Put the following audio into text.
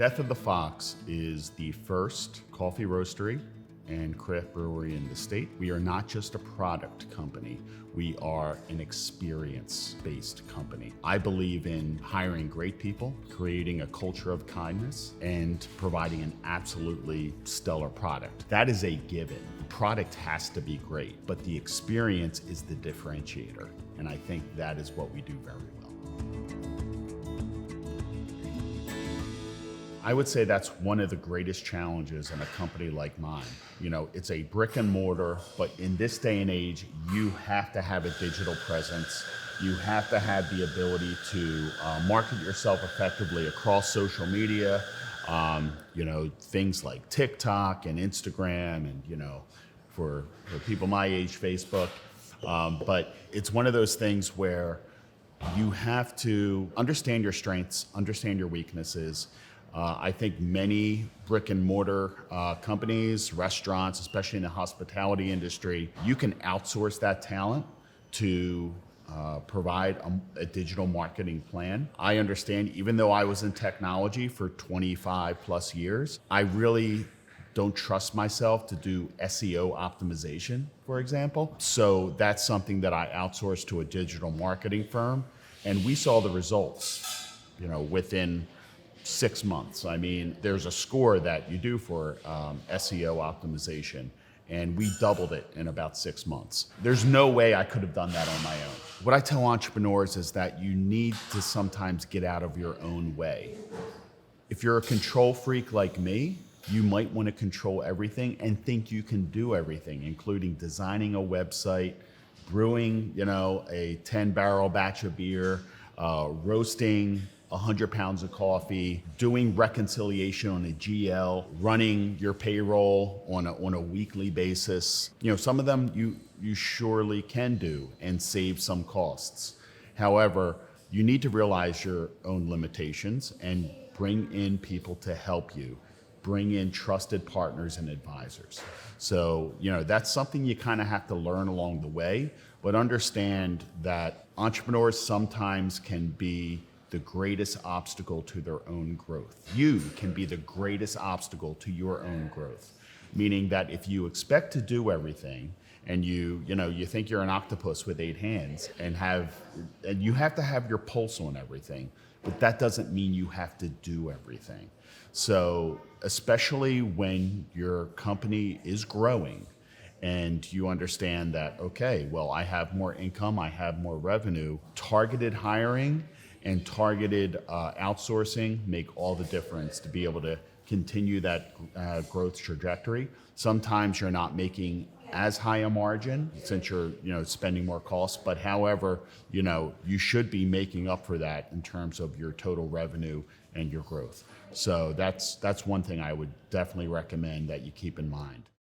Death of the Fox is the first coffee roastery and craft brewery in the state. We are not just a product company, we are an experience-based company. I believe in hiring great people, creating a culture of kindness, and providing an absolutely stellar product. That is a given. The product has to be great, but the experience is the differentiator, and I think that is what we do very well. I would say that's one of the greatest challenges in a company like mine. You know, it's a brick and mortar, but in this day and age, you have to have a digital presence. You have to have the ability to market yourself effectively across social media. Things like TikTok and Instagram and, for people my age, Facebook. But it's one of those things where you have to understand your strengths, understand your weaknesses. I think many brick and mortar companies, restaurants, especially in the hospitality industry, you can outsource that talent to provide a digital marketing plan. I understand, even though I was in technology for 25 plus years, I really don't trust myself to do SEO optimization, for example. So that's something that I outsourced to a digital marketing firm, and we saw the results, within 6 months. I mean, there's a score that you do for SEO optimization, and we doubled it in about 6 months. There's no way I could have done that on my own. What I tell entrepreneurs is that you need to sometimes get out of your own way. If you're a control freak like me, you might want to control everything and think you can do everything, including designing a website, brewing, a 10-barrel batch of beer, roasting 100 pounds of coffee, doing reconciliation on a GL, running your payroll on a weekly basis. Some of them you surely can do and save some costs. However, you need to realize your own limitations and bring in people to help you. Bring in trusted partners and advisors. So, that's something you kind of have to learn along the way, but understand that entrepreneurs sometimes can be the greatest obstacle to their own growth. You can be the greatest obstacle to your own growth. Meaning that if you expect to do everything and you think you're an octopus with 8 hands and you have to have your pulse on everything, but that doesn't mean you have to do everything. So especially when your company is growing and you understand that, okay, well, I have more income, I have more revenue, targeted hiring and targeted outsourcing make all the difference to be able to continue that growth trajectory. Sometimes you're not making as high a margin since you're spending more costs, but however, you should be making up for that in terms of your total revenue and your growth. So that's one thing I would definitely recommend that you keep in mind.